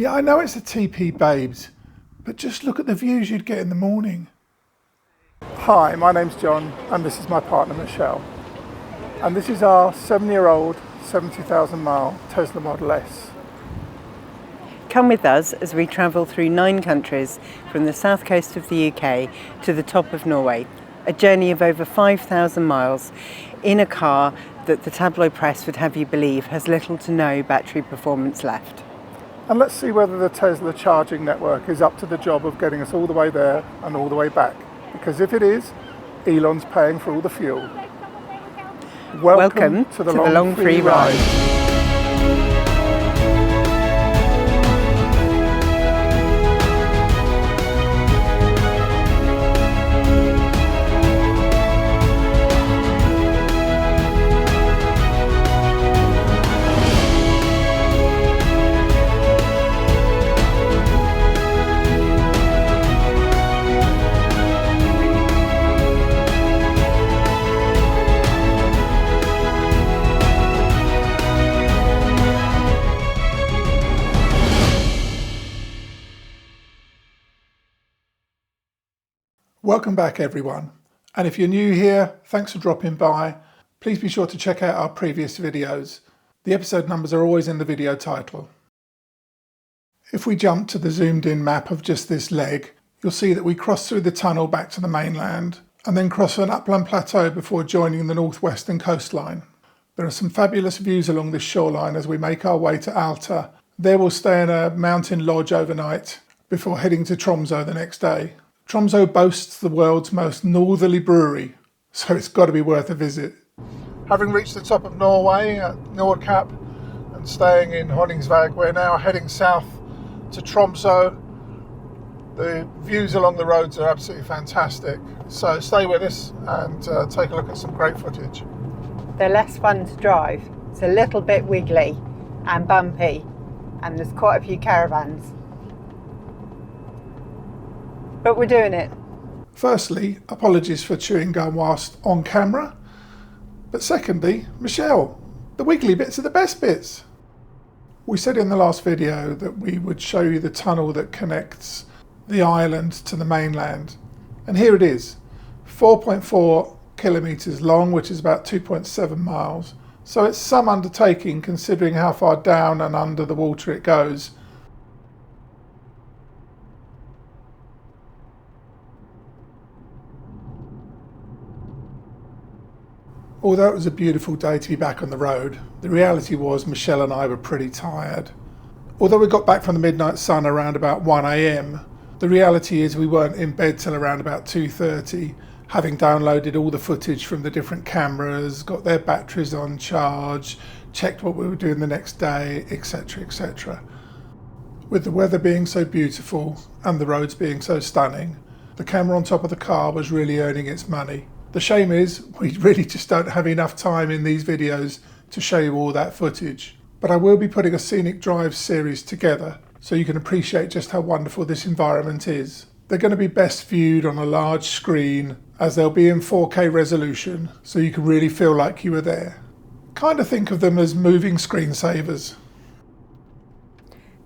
Yeah, I know it's a TP Babes, but just look at the views you'd get in the morning. Hi, my name's John and this is my partner Michelle. And this is our 7-year-old 70,000 mile Tesla Model S. Come with us as we travel through 9 countries from the south coast of the UK to the top of Norway. A journey of over 5,000 miles in a car that the tabloid press would have you believe has little to no battery performance left. And let's see whether the Tesla charging network is up to the job of getting us all the way there and all the way back. Because if it is, Elon's paying for all the fuel. Welcome to the long free ride. Welcome back everyone, and if you're new here, thanks for dropping by. Please be sure to check out our previous videos. The episode numbers are always in the video title. If we jump to the zoomed in map of just this leg, you'll see that we cross through the tunnel back to the mainland and then cross an upland plateau before joining the northwestern coastline. There are some fabulous views along this shoreline as we make our way to Alta. There we'll stay in a mountain lodge overnight before heading to Tromsø the next day. Tromsø boasts the world's most northerly brewery, so it's got to be worth a visit. Having reached the top of Norway at Nordkapp and staying in Honningsvåg, we're now heading south to Tromsø. The views along the roads are absolutely fantastic, so stay with us and take a look at some great footage. They're less fun to drive. It's a little bit wiggly and bumpy, and there's quite a few caravans. But we're doing it. Firstly, apologies for chewing gum whilst on camera. But secondly, Michelle, the wiggly bits are the best bits. We said in the last video that we would show you the tunnel that connects the island to the mainland. And here it is, 4.4 kilometres long, which is about 2.7 miles. So it's some undertaking considering how far down and under the water it goes. Although it was a beautiful day to be back on the road, the reality was Michelle and I were pretty tired. Although we got back from the midnight sun around about 1 AM, the reality is we weren't in bed till around about 2:30, having downloaded all the footage from the different cameras, got their batteries on charge, checked what we were doing the next day, etc, etc. With the weather being so beautiful and the roads being so stunning, the camera on top of the car was really earning its money. The shame is, we really just don't have enough time in these videos to show you all that footage. But I will be putting a scenic drive series together so you can appreciate just how wonderful this environment is. They're going to be best viewed on a large screen as they'll be in 4K resolution so you can really feel like you were there. Kind of think of them as moving screensavers.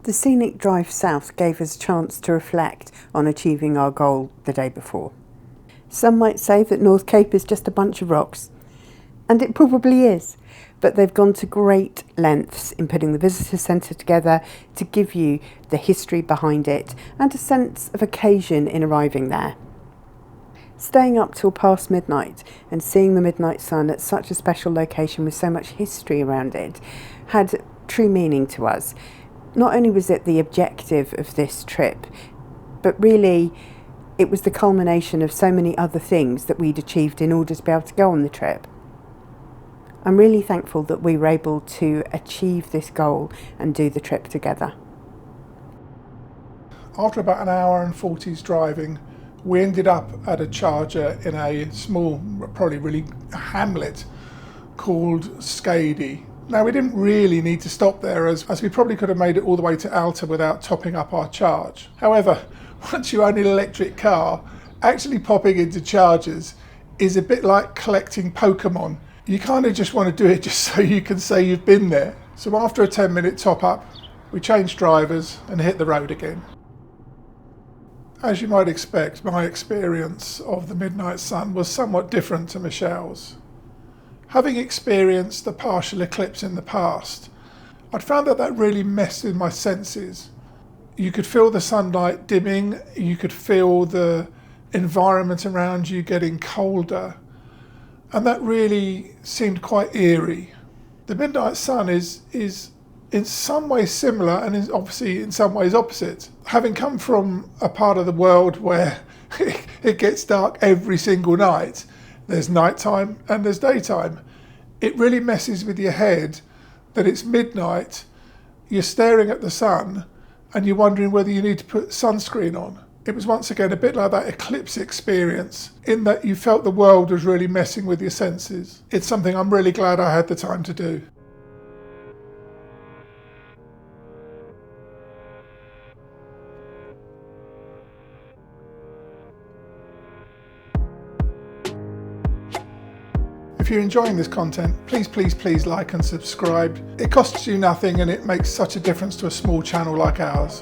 The scenic drive south gave us a chance to reflect on achieving our goal the day before. Some might say that North Cape is just a bunch of rocks, and it probably is, but they've gone to great lengths in putting the visitor centre together to give you the history behind it and a sense of occasion in arriving there. Staying up till past midnight and seeing the midnight sun at such a special location with so much history around it had true meaning to us. Not only was it the objective of this trip, but really it was the culmination of so many other things that we'd achieved in order to be able to go on the trip. I'm really thankful that we were able to achieve this goal and do the trip together. After about an hour and 40's driving, we ended up at a charger in a small, probably really hamlet called Skaidi. Now we didn't really need to stop there as we probably could have made it all the way to Alta without topping up our charge. However, once you own an electric car, actually popping into chargers is a bit like collecting Pokemon. You kind of just want to do it just so you can say you've been there. So after a 10-minute top up, We changed drivers and hit the road again. As you might expect, my experience of the midnight sun was somewhat different to Michelle's. Having experienced the partial eclipse in the past, I'd found that really messed with my senses. You could feel the sunlight dimming, you could feel the environment around you getting colder, and that really seemed quite eerie. The midnight sun is in some ways similar and is obviously in some ways opposite. Having come from a part of the world where it gets dark every single night, there's nighttime and there's daytime, it really messes with your head that it's midnight, you're staring at the sun and you're wondering whether you need to put sunscreen on. It was once again a bit like that eclipse experience, in that you felt the world was really messing with your senses. It's something I'm really glad I had the time to do. If you're enjoying this content, please like and subscribe. It costs you nothing and it makes such a difference to a small channel like ours.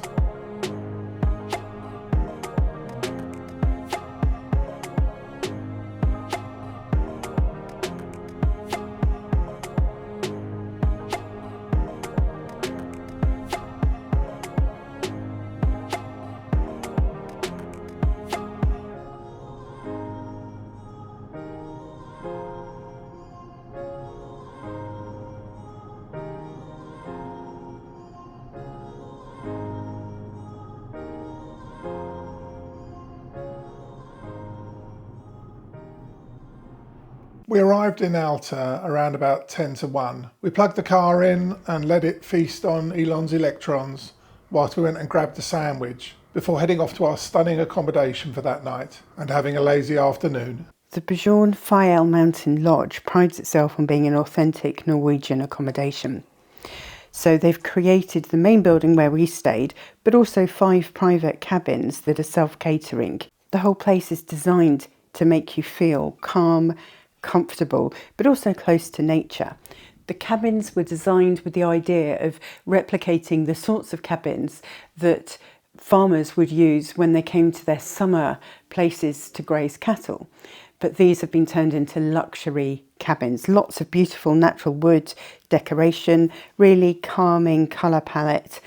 We arrived in Alta around about 10 to 1. We plugged the car in and let it feast on Elon's electrons whilst we went and grabbed a sandwich before heading off to our stunning accommodation for that night and having a lazy afternoon. The Bjornfjell Mountain Lodge prides itself on being an authentic Norwegian accommodation. So they've created the main building where we stayed, but also 5 private cabins that are self-catering. The whole place is designed to make you feel calm, comfortable, but also close to nature. The cabins were designed with the idea of replicating the sorts of cabins that farmers would use when they came to their summer places to graze cattle. But these have been turned into luxury cabins. Lots of beautiful natural wood decoration, really calming colour palette.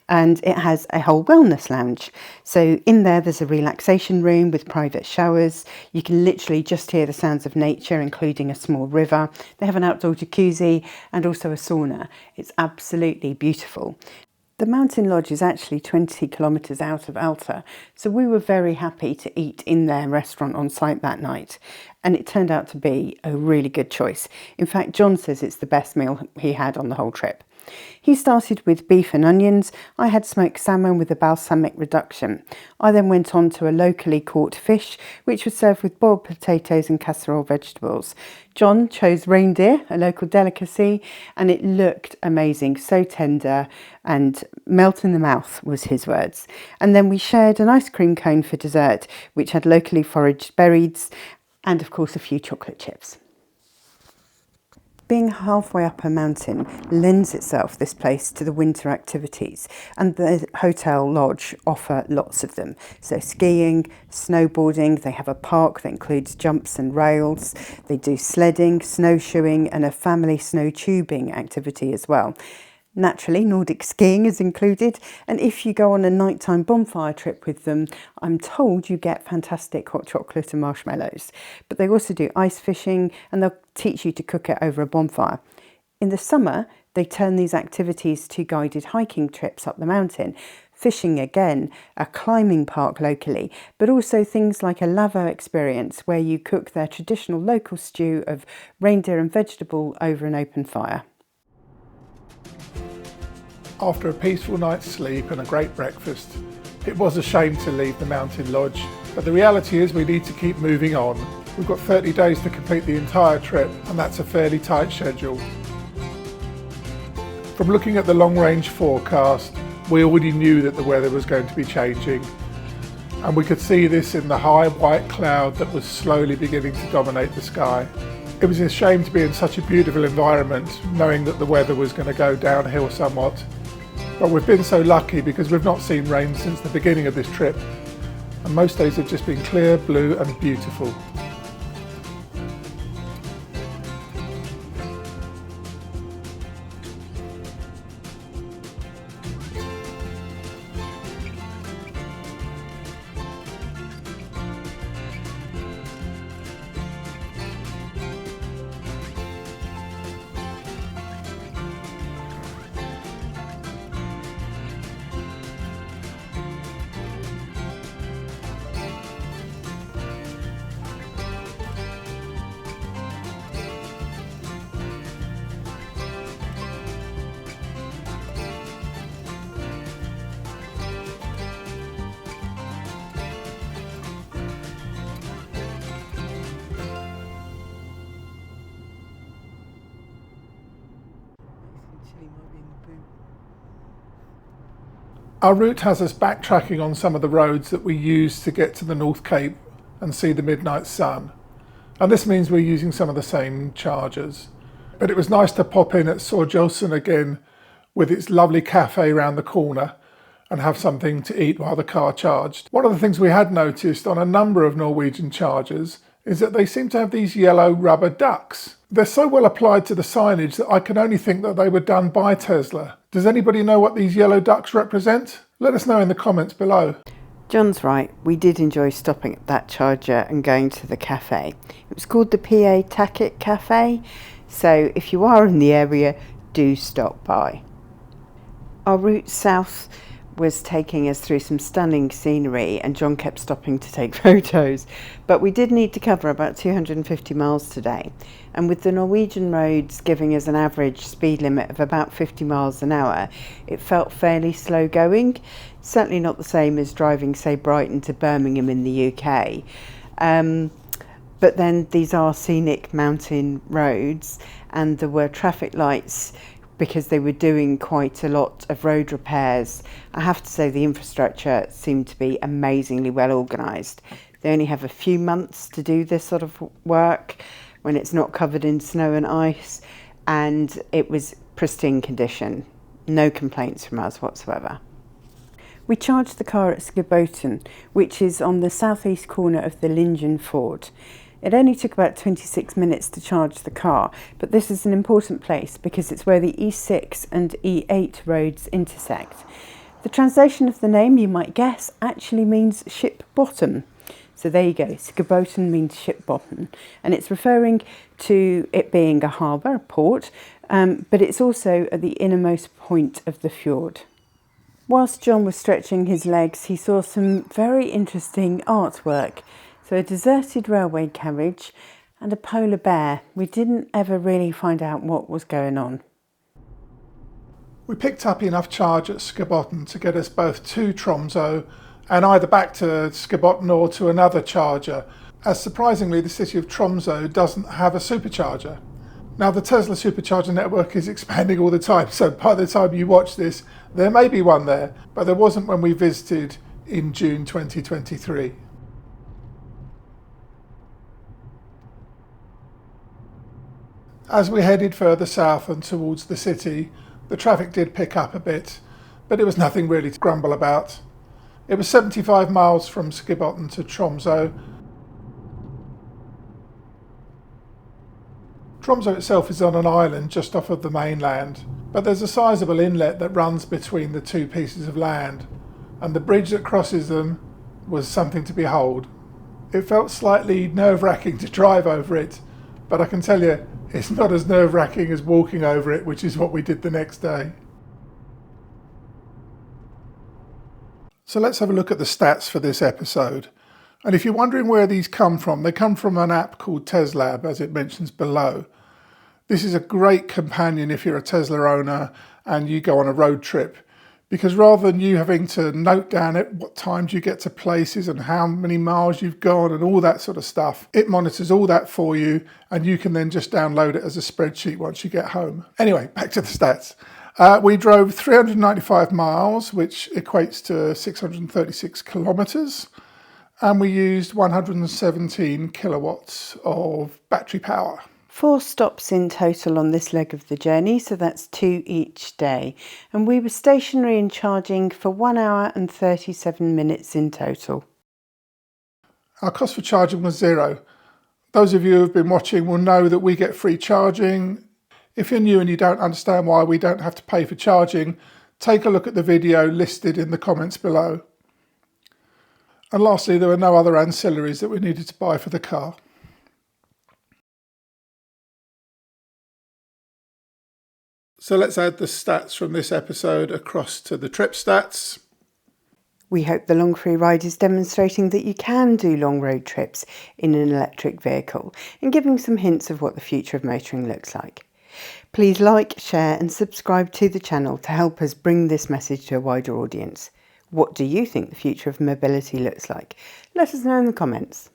And it has a whole wellness lounge. So in there's a relaxation room with private showers. You can literally just hear the sounds of nature, including a small river. They have an outdoor jacuzzi and also a sauna. It's absolutely beautiful. The mountain lodge is actually 20 kilometres out of Alta, so we were very happy to eat in their restaurant on site that night, and it turned out to be a really good choice. In fact, John says it's the best meal he had on the whole trip. He started with beef and onions. I had smoked salmon with a balsamic reduction. I then went on to a locally caught fish, which was served with boiled potatoes and casserole vegetables. John chose reindeer, a local delicacy, and it looked amazing, so tender and melt in the mouth was his words. And then we shared an ice cream cone for dessert, which had locally foraged berries and of course a few chocolate chips. Being halfway up a mountain lends itself, this place, to the winter activities, and the hotel lodge offer lots of them. So skiing, snowboarding, they have a park that includes jumps and rails, they do sledding, snowshoeing and a family snow tubing activity as well. Naturally, Nordic skiing is included, and if you go on a nighttime bonfire trip with them, I'm told you get fantastic hot chocolate and marshmallows. But they also do ice fishing, and they'll teach you to cook it over a bonfire. In the summer, they turn these activities to guided hiking trips up the mountain, fishing again, a climbing park locally, but also things like a lavo experience where you cook their traditional local stew of reindeer and vegetable over an open fire. After a peaceful night's sleep and a great breakfast, it was a shame to leave the mountain lodge, but the reality is we need to keep moving on. We've got 30 days to complete the entire trip, and that's a fairly tight schedule. From looking at the long-range forecast, we already knew that the weather was going to be changing, and we could see this in the high white cloud that was slowly beginning to dominate the sky. It was a shame to be in such a beautiful environment, knowing that the weather was going to go downhill somewhat. But we've been so lucky because we've not seen rain since the beginning of this trip, and most days have just been clear, blue and beautiful. Our route has us backtracking on some of the roads that we use to get to the North Cape and see the midnight sun. And this means we're using some of the same chargers. But it was nice to pop in at Sørkjosen again with its lovely cafe around the corner and have something to eat while the car charged. One of the things we had noticed on a number of Norwegian chargers is that they seem to have these yellow rubber ducks. They're so well applied to the signage that I can only think that they were done by Tesla. Does anybody know what these yellow ducks represent? Let us know in the comments below. John's right, we did enjoy stopping at that charger and going to the cafe. It was called the PA Tackett Cafe, so if you are in the area, do stop by. Our route south was taking us through some stunning scenery, and John kept stopping to take photos, but we did need to cover about 250 miles today, and with the Norwegian roads giving us an average speed limit of about 50 miles an hour, it felt fairly slow going. Certainly not the same as driving, say, Brighton to Birmingham in the UK, but then these are scenic mountain roads, and there were traffic lights because they were doing quite a lot of road repairs. I have to say the infrastructure seemed to be amazingly well organised. They only have a few months to do this sort of work when it's not covered in snow and ice, and it was pristine condition. No complaints from us whatsoever. We charged the car at Skeptics, which is on the southeast corner of the Lingen Ford. It only took about 26 minutes to charge the car, but this is an important place because it's where the E6 and E8 roads intersect. The translation of the name, you might guess, actually means ship bottom. So there you go, Skeboten means ship bottom, and it's referring to it being a harbour, a port, but it's also at the innermost point of the fjord. Whilst John was stretching his legs, he saw some very interesting artwork. So a deserted railway carriage and a polar bear. We didn't ever really find out what was going on. We picked up enough charge at Skeboten to get us both to Tromsø and either back to Skeboten or to another charger, as surprisingly the city of Tromsø doesn't have a supercharger. Now the Tesla supercharger network is expanding all the time, so by the time you watch this there may be one there, but there wasn't when we visited in June 2023. As we headed further south and towards the city, the traffic did pick up a bit, but it was nothing really to grumble about. It was 75 miles from Skeboten to Tromsø. Tromsø itself is on an island just off of the mainland, but there's a sizable inlet that runs between the two pieces of land, and the bridge that crosses them was something to behold. It felt slightly nerve-wracking to drive over it, but I can tell you, it's not as nerve-wracking as walking over it, which is what we did the next day. So let's have a look at the stats for this episode. And if you're wondering where these come from, they come from an app called Teslab, as it mentions below. This is a great companion if you're a Tesla owner and you go on a road trip, because rather than you having to note down at what times you get to places and how many miles you've gone and all that sort of stuff, it monitors all that for you and you can then just download it as a spreadsheet once you get home. Anyway, back to the stats. We drove 395 miles, which equates to 636 kilometres, and we used 117 kilowatts of battery power 4 stops in total on this leg of the journey, so that's 2 each day. And we were stationary and charging for 1 hour and 37 minutes in total. Our cost for charging was zero. Those of you who have been watching will know that we get free charging. If you're new and you don't understand why we don't have to pay for charging, take a look at the video listed in the comments below. And lastly, there were no other ancillaries that we needed to buy for the car. So let's add the stats from this episode across to the trip stats. We hope the long free ride is demonstrating that you can do long road trips in an electric vehicle and giving some hints of what the future of motoring looks like. Please like, share and subscribe to the channel to help us bring this message to a wider audience. What do you think the future of mobility looks like? Let us know in the comments.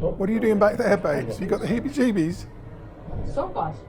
What are you doing back there, babes? You got the heebie-jeebies? So fast.